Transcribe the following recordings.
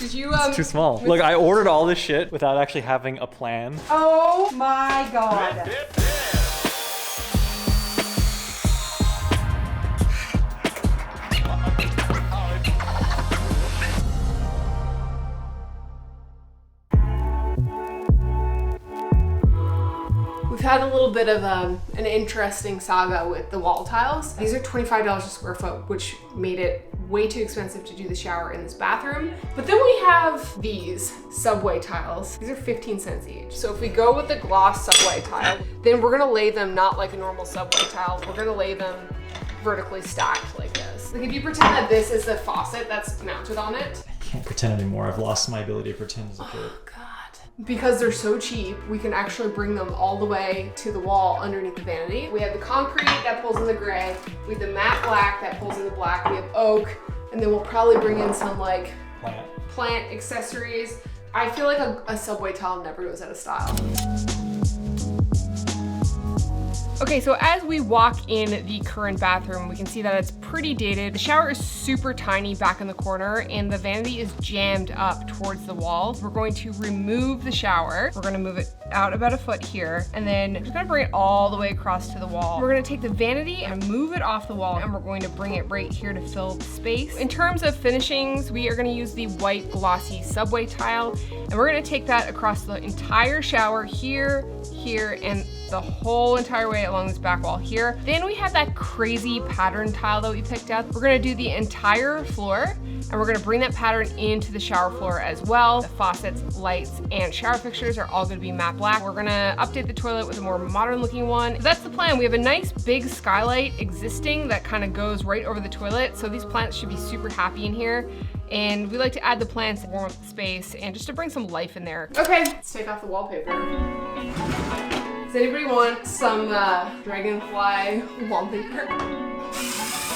Did you, It's too small. Look, I ordered all this shit without actually having a plan. Oh my God. We've had a little bit of an interesting saga with the wall tiles. These are $25 a square foot, which made it way too expensive to do the shower in this bathroom. But then we have these subway tiles. These are 15 cents each. So if we go with the gloss subway tile, then we're gonna lay them not like a normal subway tile. We're gonna lay them vertically stacked like this. Like if you pretend that this is the faucet that's mounted on it. I can't pretend anymore. I've lost my ability to pretend as a kid. Because they're so cheap, we can actually bring them all the way to the wall underneath the vanity. We have the concrete that pulls in the gray. We have the matte black that pulls in the black. We have oak, and then we'll probably bring in some like plant accessories. I feel like a subway tile never goes out of style. Okay, so as we walk in the current bathroom, we can see that it's pretty dated. The shower is super tiny back in the corner and the vanity is jammed up towards the wall. We're going to remove the shower. We're gonna move it out about a foot here and then we're gonna bring it all the way across to the wall. We're gonna take the vanity and move it off the wall and we're going to bring it right here to fill the space. In terms of finishings, we are gonna use the white glossy subway tile and we're gonna take that across the entire shower here, and the whole entire way along this back wall here. Then we have that crazy pattern tile that we picked up. We're gonna do the entire floor and we're gonna bring that pattern into the shower floor as well. The faucets, lights, and shower fixtures are all gonna be matte black. We're gonna update the toilet with a more modern looking one. So that's the plan. We have a nice big skylight existing that kind of goes right over the toilet. So these plants should be super happy in here. And we like to add the plants to warm up the space and just to bring some life in there. Okay, let's take off the wallpaper. Does anybody want some dragonfly wallpaper?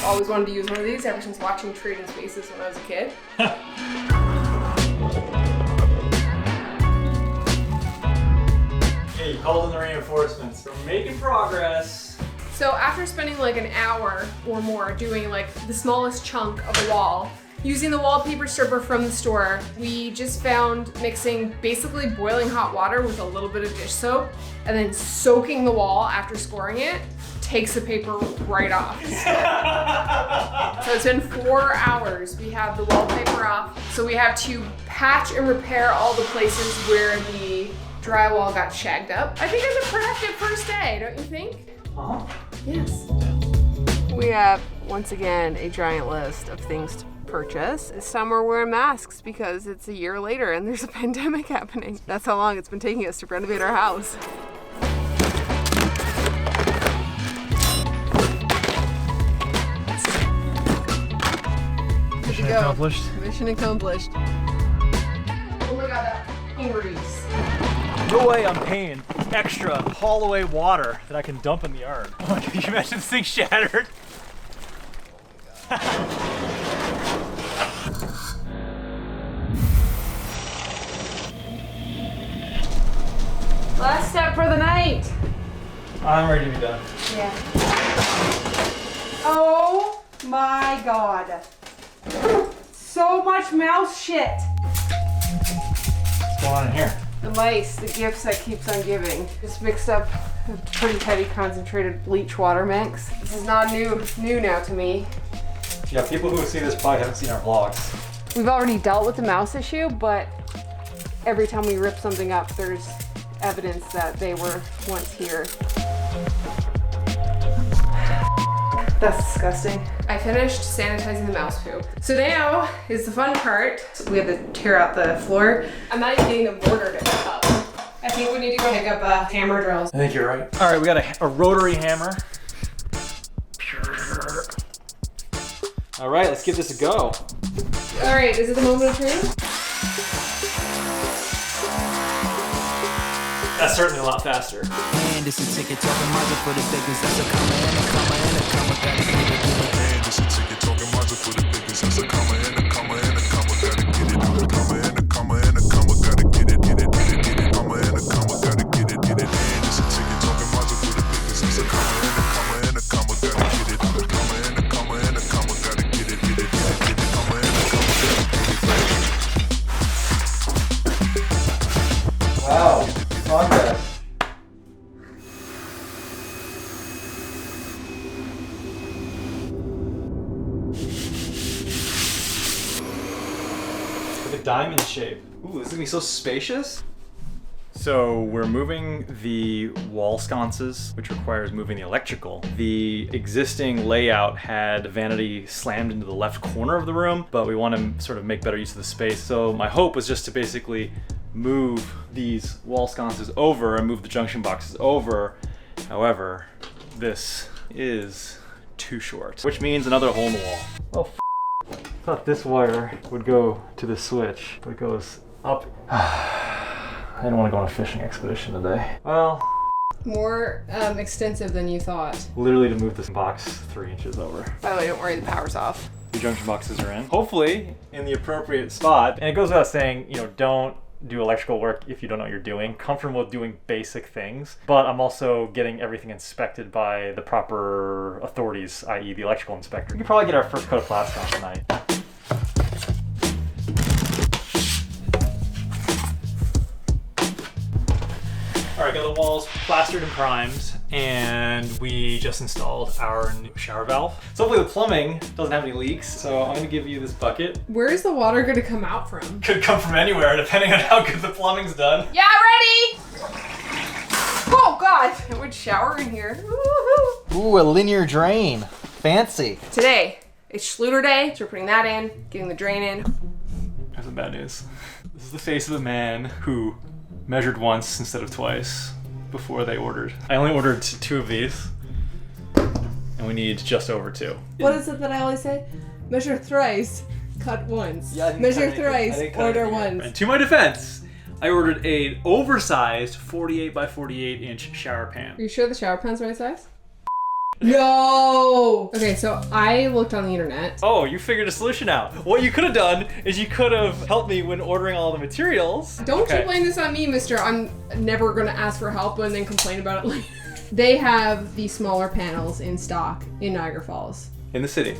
Always wanted to use one of these ever since watching Trading Spaces when I was a kid. Okay, you called in the reinforcements. We're making progress. So after spending like an hour or more doing like the smallest chunk of the wall, using the wallpaper stripper from the store, we just found mixing basically boiling hot water with a little bit of dish soap and then soaking the wall after scoring it takes the paper right off. So it's been 4 hours. We have the wallpaper off. So we have to patch and repair all the places where the drywall got shagged up. I think it's a productive first day, don't you think? Uh-huh. Yes. We have, once again, a giant list of things to purchase. This time we're wearing masks because it's a year later and there's a pandemic happening. That's how long it's been taking us to renovate our house. Mission accomplished. Mission accomplished. Oh my god, that fucking grease. No way I'm paying extra haul away water that I can dump in the yard. Oh my god, can you imagine this thing shattered? Last step for the night. I'm ready to be done. Yeah. Oh my god. So much mouse shit. What's going on in here? The mice, the gifts that keeps on giving. Just mixed up a pretty heavy concentrated bleach water mix. This is not new now to me. Yeah, people who see this probably haven't seen our vlogs. We've already dealt with the mouse issue, but every time we rip something up, there's evidence that they were once here. That's disgusting. I finished sanitizing the mouse poop. So now is the fun part. We have to tear out the floor. I'm not even getting the mortar to pick up. I think we need to go pick up a hammer drill. I think you're right. All right, we got a rotary hammer. All right, let's give this a go. All right, is it the moment of truth? That's certainly a lot faster. And this is ticket talking module for the biggest. That's a comma and a comma and a comma. Gotta get it. And this is ticket talking module for the biggest. That's a comma and a comma and a comma. Gotta get it. A comma and a comma and a comma. Gotta get it. Get it. Get it. Get it. Comma and a comma. Gotta get it. Get it. And this is ticket talking module for the biggest. That's a comma and a comma and a comma. Gotta get it. A comma and a comma and a comma. Gotta get it. Get it. Get it. Get it. Comma and a comma. Gotta get it. like a diamond shape. Ooh, this is gonna be so spacious. So we're moving the wall sconces, which requires moving the electrical. The existing layout had vanity slammed into the left corner of the room, but we want to sort of make better use of the space. So my hope was just to basically move these wall sconces over and move the junction boxes over. However, this is too short, which means another hole in the wall. Oh, I thought this wire would go to the switch, but it goes up. I didn't want to go on a fishing expedition today. Well, More extensive than you thought. literally to move this box 3 inches over. By the way, don't worry, the power's off. The junction boxes are in. Hopefully in the appropriate spot. And it goes without saying, you know, don't do electrical work if you don't know what you're doing. Comfortable with doing basic things, but I'm also getting everything inspected by the proper authorities, i.e. the electrical inspector. We could probably get our first coat of plastic on tonight. All right, got the walls plastered and primed, and we just installed our new shower valve. So hopefully the plumbing doesn't have any leaks, so I'm gonna give you this bucket. Where is the water going to come out from? Could come from anywhere, depending on how good the plumbing's done. Yeah, ready? Oh God, I would shower in here. Woo-hoo. Ooh, a linear drain. Fancy. Today, it's Schluter day, so we're putting that in, getting the drain in. Here's the bad news. This is the face of a man who measured once instead of twice before they ordered. I only ordered 2 of these, and we need just over 2. What is it that I always say? Measure thrice, cut once. Yeah, I didn't Measure cut anything. I thrice, didn't cut order anything. once. And to my defense, I ordered an oversized 48 by 48 inch shower pan. Are you sure the shower pan's the right size? No! Okay, so I looked on the internet. Oh, you figured a solution out. What you could have done is you could have helped me when ordering all the materials. Don't you blame this on me, mister. I'm never gonna ask for help and then complain about it later. They have the smaller panels in stock in Niagara Falls. In the city.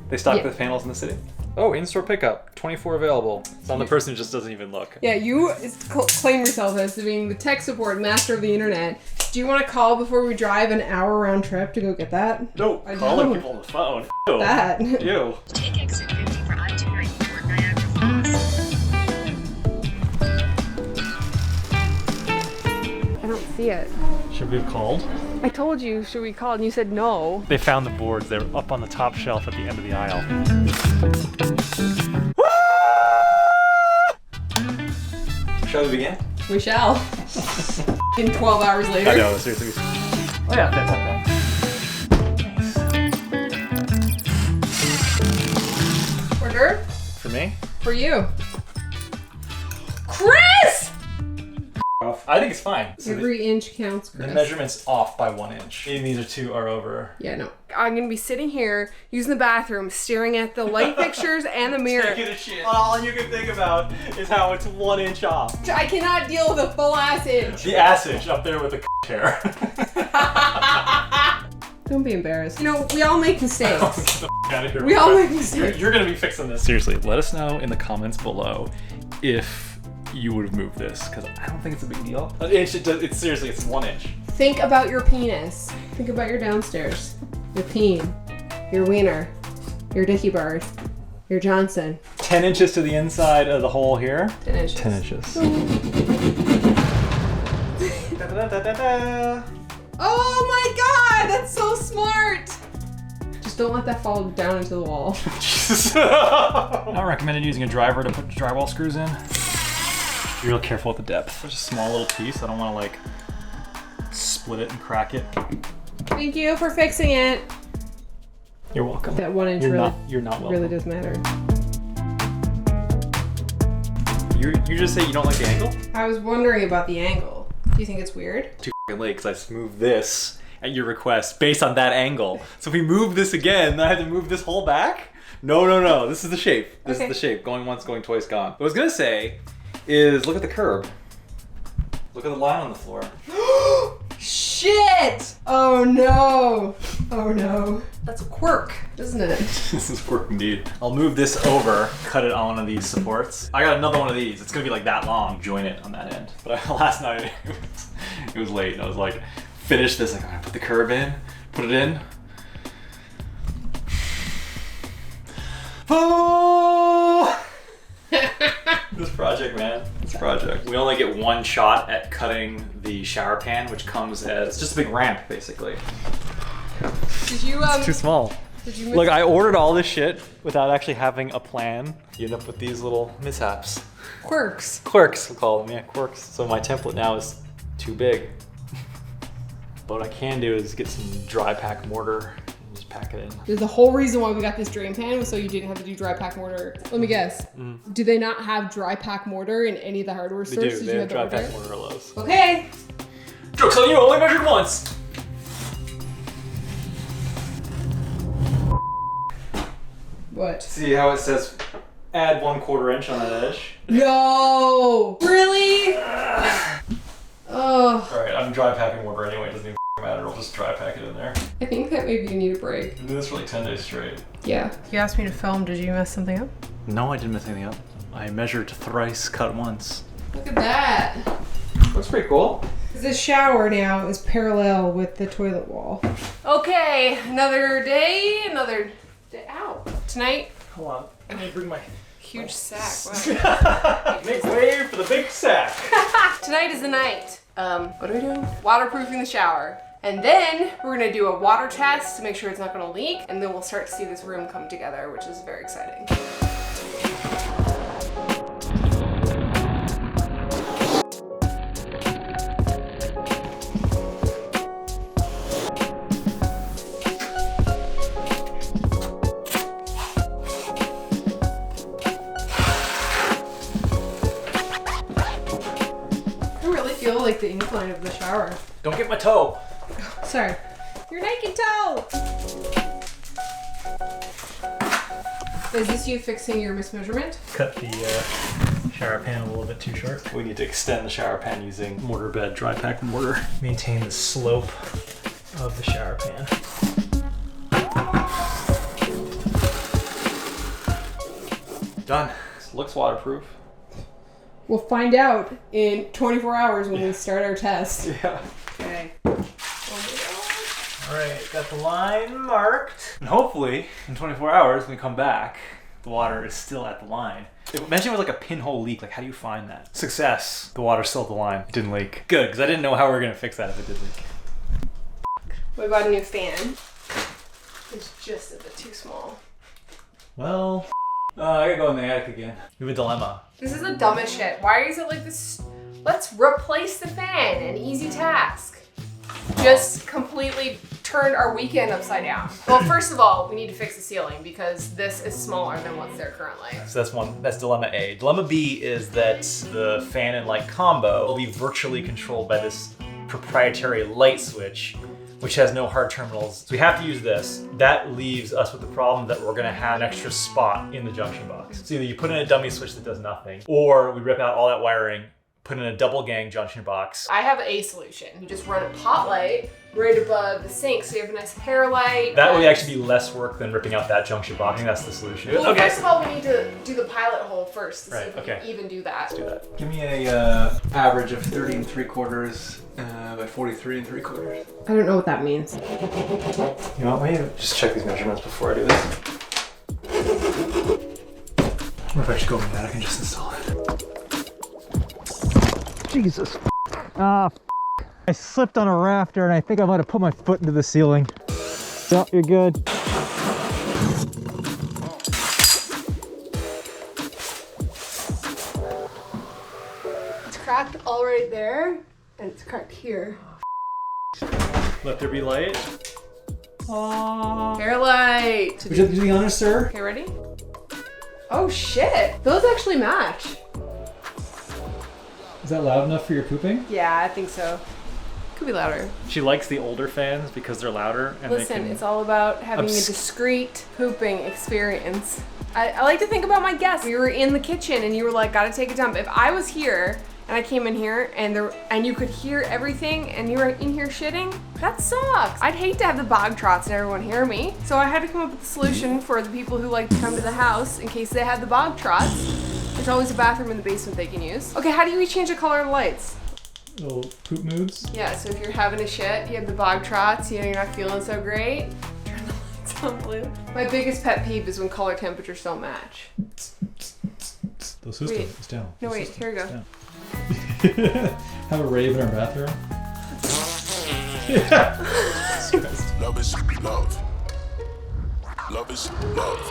They stock Yeah. the panels in the city. Oh, in-store pickup. 24 available. So I'm the person who just doesn't even look. Yeah, you claim yourself as being the tech support master of the internet. Do you want to call before we drive an hour round trip to go get that? No, I calling don't. people on the phone. Ew. That. Ew. Take exit 50 for I-294 Niagara Falls. I don't see it. Should we have called? I told you, should we call? And you said no. They found the boards. They're up on the top shelf at the end of the aisle. Shall we begin? We shall. In 12 hours later. I know, seriously. Oh yeah, that's okay. Order For me? for you. Chris! I think it's fine. So Every inch counts, the Chris. measurement's off by 1 inch. Meaning these are 2 are over. Yeah, no. I'm gonna be sitting here using the bathroom, staring at the light fixtures and the mirror. Taking a shit. All you can think about is how it's 1 inch off. I cannot deal with a full ass inch. The assage up there with the hair. Don't be embarrassed. You know, we all make mistakes. Get the out of here. We all make mistakes. You're gonna be fixing this. Seriously, let us know in the comments below if you would have moved this, because I don't think it's a big deal. An inch, it's seriously, it's 1 inch. Think about your penis. Think about your downstairs. Your peen. Your wiener. Your dicky bird. Your Johnson. 10 inches to the inside of the hole here. 10 inches. 10 inches. Da-da-da-da-da. Oh my god, that's so smart! Just don't let that fall down into the wall. Jesus. Not recommended using a driver to put drywall screws in. Be real careful with the depth. There's a small little piece. I don't want to like split it and crack it. Thank you for fixing it. You're welcome. That 1 inch You're not welcome. really does matter. You just say you don't like the angle? I was wondering about the angle. Do you think it's weird? Too f***ing late because I moved this at your request based on that angle. So if we move this again, then I have to move this whole back? No. This is the shape. This Okay. is the shape. Going once, going twice, gone. What I was gonna say is look at the curb. Look at the line on the floor. Shit! Oh no! Oh no. That's a quirk, isn't it? This is quirk indeed. I'll move this over, cut it on one of these supports. I got another one of these. It's gonna be like that long. Join it on that end. But last night it was late. And I was like, finish this. Like, I'm gonna put the curb in, put it in. Oh! This project, man. This project. We only get one shot at cutting the shower pan, which comes as just a big ramp, basically. Did you It's too small. Did you miss Look, I ordered all this shit without actually having a plan. You end up with these little mishaps. quirks? Quirks, we'll call them, yeah, quirks. So my template now is too big. But what I can do is get some dry pack mortar and just pack it in. The whole reason why we got this drain pan was so you didn't have to do dry pack mortar. Let me guess. Do they not have dry pack mortar in any of the hardware They stores? do, Did they you have to dry order pack it? mortar at Lowe's. Okay. Joke's on you, only measured once! What? See how it says add 1/4 inch on that edge? No! Really? Oh. Alright, I'm dry packing mortar anyway, it doesn't even matter, I'll just dry pack it in there. I think that maybe you need a break. I do this for like 10 days straight. Yeah. You asked me to film, did you mess something up? No, I didn't mess anything up. I measured thrice, cut once. Look at that. Looks pretty cool. This shower now is parallel with the toilet wall. Okay, another day out. Tonight, Hold on, I'm gonna bring my huge sack. Wow. make way for the big sack. Tonight is the night. What are we doing? Waterproofing the shower. And then we're gonna do a water test to make sure it's not gonna leak. And then we'll start to see this room come together, which is very exciting. Like the incline of the shower. Don't get my toe. Sorry. Your naked toe! Is this you fixing your mismeasurement? Cut the shower pan a little bit too short. We need to extend the shower pan using mortar bed, dry pack mortar. Maintain the slope of the shower pan. Done. Looks waterproof. We'll find out in 24 hours when we start our test. Yeah. Okay. All right, got the line marked. And hopefully, in 24 hours, when we come back, the water is still at the line. Imagine it was like a pinhole leak. Like, how do you find that? Success. The water's still at the line. It didn't leak. Good, because I didn't know how we were going to fix that if it did leak. We bought a new fan. It's just a bit too small. Well, I gotta go in the attic again. We have a dilemma. This is the dumbest shit. Why is it like this? Let's replace the fan. An easy task. Just completely turned our weekend upside down. Well, first of all, we need to fix the ceiling because this is smaller than what's there currently. So that's dilemma A. Dilemma B is that the fan and light combo will be virtually controlled by this proprietary light switch, which has no hard terminals. So we have to use this. That leaves us with the problem that we're gonna have an extra spot in the junction box. So either you put in a dummy switch that does nothing, or we rip out all that wiring, put in a double gang junction box. I have a solution. You just run a pot light right above the sink so you have a nice hair light. That would actually be less work than ripping out that junction box. I think that's the solution. Well, first of all, we need to do the pilot hole first to see if we okay. can even do that. Let's do that. Give me a average of 30 3/4 by 43 3/4. I don't know what that means. You know what, maybe just check these measurements before I do this. What if I should go in the attic and just install it? Jesus. I slipped on a rafter and I think I might have put my foot into the ceiling. So, you're good. It's cracked all right there, and it's cracked here. Let there be light. Hair light. Would you like to do the honors, sir? Okay, ready? Oh shit! Those actually match. Is that loud enough for your pooping? Yeah, I think so. Could be louder. She likes the older fans because they're louder and Listen, it's all about having a discreet pooping experience. I like to think about my guests. We were in the kitchen and you were like, gotta take a dump. If I was here and I came in here and you could hear everything and you were in here shitting, that sucks. I'd hate to have the bog trots and everyone hear me. So I had to come up with a solution for the people who like to come to the house in case they had the bog trots. There's always a bathroom in the basement they can use. Okay, how do you change the color of the lights? little poop moods. Yeah, so if you're having a shit, you have the bog trots, you know, you're not feeling so great, turn the lights on blue. My biggest pet peeve is when color temperatures don't match. Those The system Wait. is down. No, The wait, system here we is go. down. Have a rave in our bathroom. Love is love. Love is love.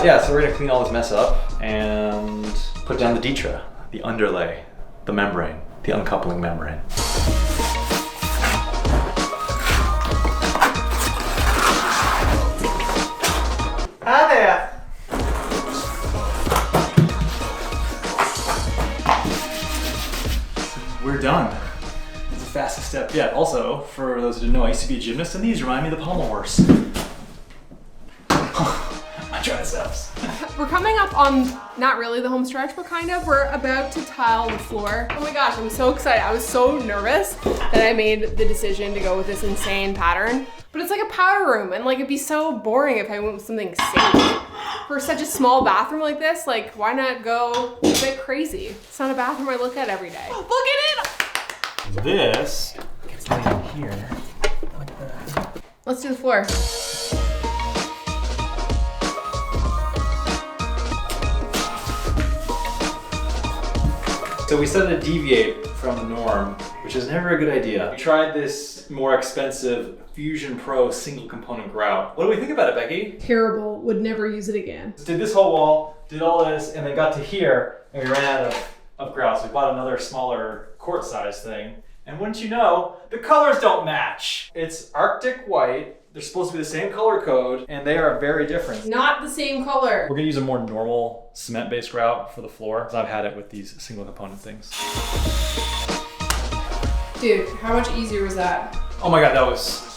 Yeah, so we're gonna clean all this mess up and put down the Ditra, the underlay, the membrane, the uncoupling membrane. Hi there. We're done. It's the fastest step yet. Also, for those who didn't know, I used to be a gymnast, and these remind me of the pommel horse. My triceps. We're coming up on, not really the home stretch, but kind of. We're about to tile the floor. Oh my gosh, I'm so excited. I was so nervous that I made the decision to go with this insane pattern. But it's like a powder room, and like it'd be so boring if I went with something safe. For such a small bathroom like this, like why not go a bit crazy? It's not a bathroom I look at every day. Look at it! This gets laid out here. Let's do the floor. So we started to deviate from the norm, which is never a good idea. We tried this more expensive Fusion Pro single component grout. What do we think about it, Becky? Terrible, would never use it again. Did this whole wall, did all this, and then got to here, and we ran out of grout, so we bought another smaller quart size thing. And wouldn't you know, the colors don't match. It's Arctic white, they're supposed to be the same color code, and they are very different. Not the same color. We're gonna use a more normal cement-based grout for the floor, because I've had it with these single component things. Dude, how much easier was that? Oh my God, that was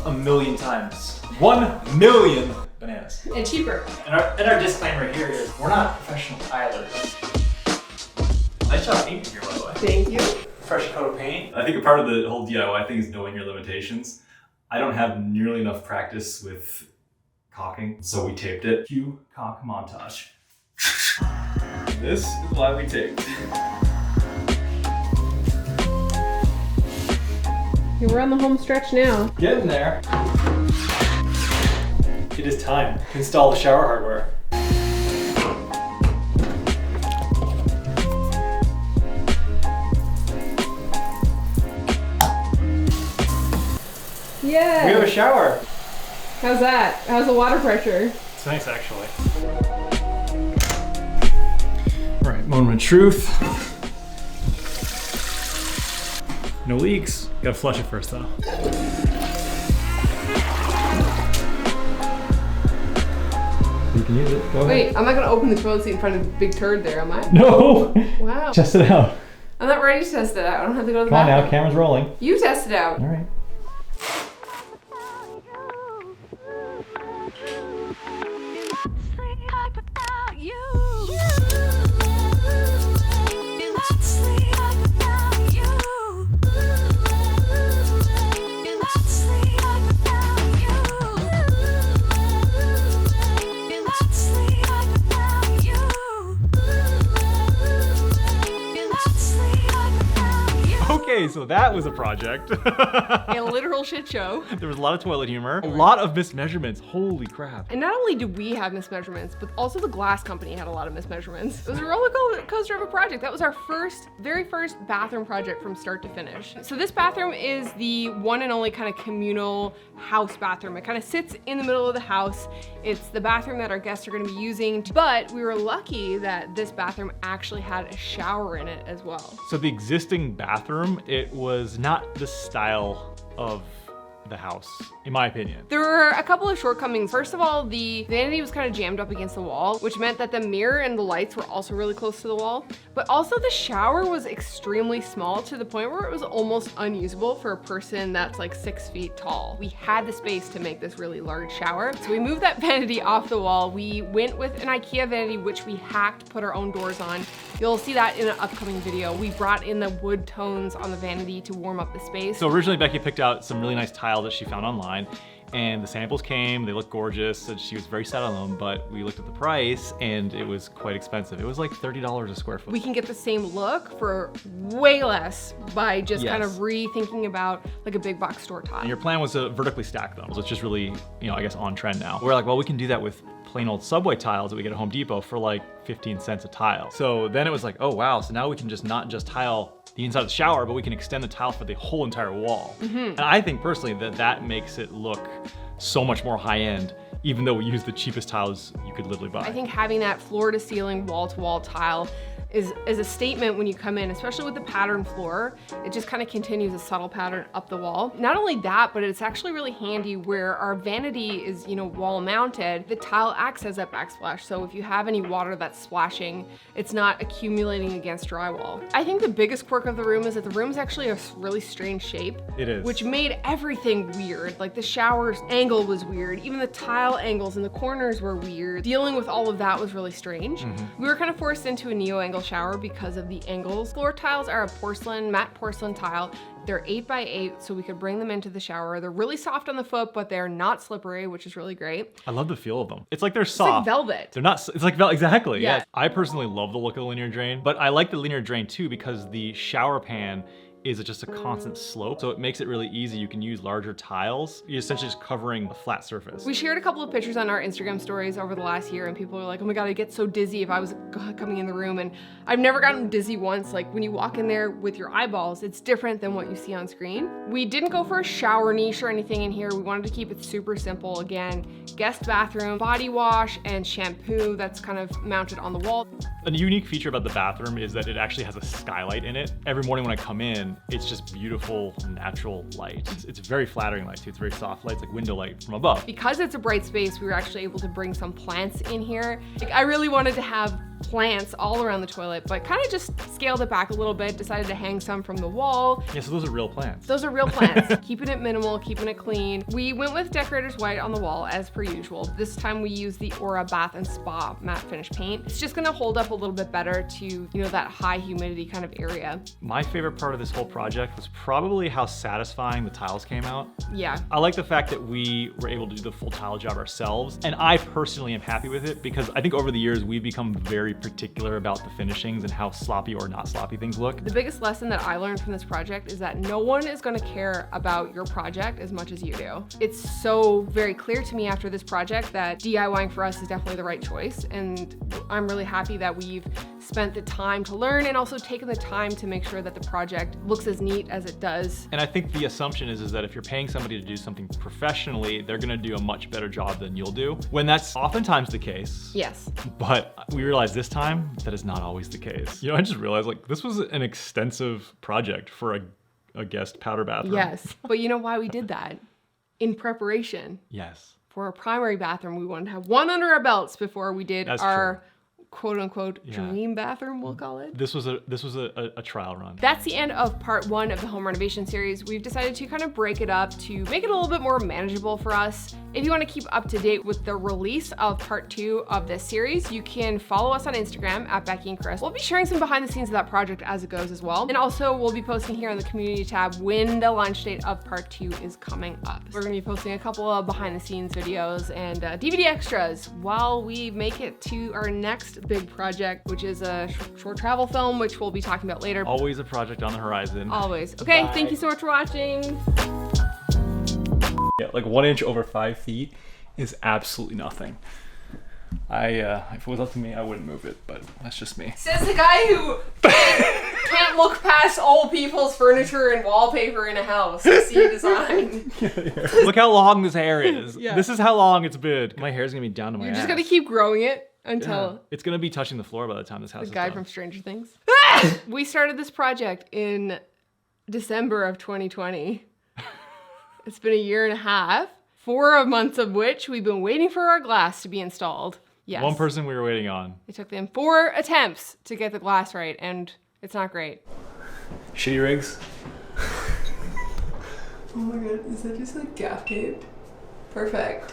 a million times. 1 million bananas. And cheaper. And our disclaimer here is we're not professional tilers. Nice job painting here, by the way. Thank you. Fresh coat of paint. I think a part of the whole DIY thing is knowing your limitations. I don't have nearly enough practice with caulking, so we taped it. Cue caulk montage. This is why we taped. We're on the home stretch now. Getting there. It is time to install the shower hardware. Yeah. We have a shower. How's that? How's the water pressure? It's nice, actually. All right, moment of truth. No leaks. Gotta flush it first, though. You can use it. Go ahead. Wait, I'm not gonna open the toilet seat in front of the big turd there, am I? No. Wow. Test it out. I'm not ready to test it out. I don't have to go to the Come on bathroom. now, camera's rolling. You test it out. All right. Okay, so that was a project. A literal shit show. There was a lot of toilet humor, a lot of mismeasurements. Holy crap. And not only did we have mismeasurements, but also the glass company had a lot of mismeasurements. It was a roller coaster of a project. That was our very first bathroom project from start to finish. So this bathroom is the one and only kind of communal house bathroom. It kind of sits in the middle of the house. It's the bathroom that our guests are gonna be using, but we were lucky that this bathroom actually had a shower in it as well. So the existing bathroom, it was not the style of the house, in my opinion. There were a couple of shortcomings. First of all, the vanity was kind of jammed up against the wall, which meant that the mirror and the lights were also really close to the wall. But also the shower was extremely small to the point where it was almost unusable for a person that's like 6 feet tall. We had the space to make this really large shower. So we moved that vanity off the wall. We went with an IKEA vanity, which we hacked, put our own doors on. You'll see that in an upcoming video. We brought in the wood tones on the vanity to warm up the space. So originally Becky picked out some really nice tile that she found online, and the samples came, they looked gorgeous, and she was very set on them, but we looked at the price and it was quite expensive. It was like $30 a square foot. We can get the same look for way less by just kind of Yes. rethinking about like a big box store tile. And your plan was to vertically stack them, so it's just really, I guess on trend now. We're like, well, we can do that with plain old Subway tiles that we get at Home Depot for like 15 cents a tile. So then it was like, oh wow, so now we can just not just tile the inside of the shower, but we can extend the tile for the whole entire wall. And I think personally that makes it look so much more high end, even though we use the cheapest tiles you could literally buy. I think having that floor to ceiling, wall to wall tile is a statement when you come in, especially with the pattern floor. It just kind of continues a subtle pattern up the wall. Not only that, but it's actually really handy where our vanity is, wall mounted. The tile acts as that backsplash. So if you have any water that's splashing, it's not accumulating against drywall. I think the biggest quirk of the room is that the room is actually a really strange shape. It is. Which made everything weird. Like the shower's angle was weird. Even the tile angles in the corners were weird. Dealing with all of that was really strange. We were kind of forced into a neo-angle shower because of the angles. Floor tiles are a matte porcelain tile. They're 8x8, so we could bring them into the shower. They're really soft on the foot, but they're not slippery, which is really great. I love the feel of them. It's like they're It's like soft. velvet. They're not, it's like velvet, exactly. Yes. Yeah. I personally love the look of the linear drain, but I like the linear drain too because the shower pan is just a constant slope. So it makes it really easy. You can use larger tiles. You're essentially just covering a flat surface. We shared a couple of pictures on our Instagram stories over the last year and people were like, oh my God, I get so dizzy if I was coming in the room. And I've never gotten dizzy once. Like when you walk in there with your eyeballs, it's different than what you see on screen. We didn't go for a shower niche or anything in here. We wanted to keep it super simple. Again, guest bathroom, body wash, and shampoo that's kind of mounted on the wall. A unique feature about the bathroom is that it actually has a skylight in it. Every morning when I come in, it's just beautiful, natural light. It's very flattering light too. It's very soft light. It's like window light from above. Because it's a bright space, we were actually able to bring some plants in here. Like, I really wanted to have plants all around the toilet, but kind of just scaled it back a little bit, decided to hang some from the wall. Yeah, so those are real plants. Those are real plants, keeping it minimal, keeping it clean. We went with Decorator's White on the wall as per usual. This time we used the Aura Bath and Spa matte finish paint. It's just gonna hold up a little bit better to, that high humidity kind of area. My favorite part of this whole project was probably how satisfying the tiles came out. Yeah. I like the fact that we were able to do the full tile job ourselves, and I personally am happy with it because I think over the years we've become very particular about the finishings and how sloppy or not sloppy things look. The biggest lesson that I learned from this project is that no one is gonna care about your project as much as you do. It's so very clear to me after this project that DIYing for us is definitely the right choice, and I'm really happy that we've spent the time to learn and also taken the time to make sure that the project looks as neat as it does. And I think the assumption is that if you're paying somebody to do something professionally, they're gonna do a much better job than you'll do. When that's oftentimes the case. Yes. But we realized this time that is not always the case. I just realized like this was an extensive project for a guest powder bathroom. Yes, but you know why we did that? In preparation. Yes. For our primary bathroom, we wanted to have one under our belts before we did That's our quote unquote Yeah. dream bathroom, we'll call it. This was a trial run. That's the end of part 1 of the home renovation series. We've decided to kind of break it up to make it a little bit more manageable for us. If you want to keep up to date with the release of part 2 of this series, you can follow us on Instagram at Becky and Chris. We'll be sharing some behind the scenes of that project as it goes as well. And also we'll be posting here on the community tab when the launch date of part 2 is coming up. We're going to be posting a couple of behind the scenes videos and DVD extras while we make it to our next big project, which is a short travel film, which we'll be talking about later. Always a project on the horizon. Always. Okay, Bye. thank you so much for watching. Yeah, like 1 inch over 5 feet is absolutely nothing. If it was up to me, I wouldn't move it, but that's just me. Says the guy who can't look past old people's furniture and wallpaper in a house to see design. Look how long this hair is. Yeah. This is how long it's been. My hair's gonna be down to my You're ass. just gonna keep growing it Yeah. until It's gonna be touching the floor by the time this house the is guy done. from Stranger Things. We started this project in December of 2020. It's been a year and a half, 4 months of which we've been waiting for our glass to be installed. Yes. One person we were waiting on. It took them 4 attempts to get the glass right, and it's not great. Shitty rigs. Oh my god, is that just like gaff tape? Perfect.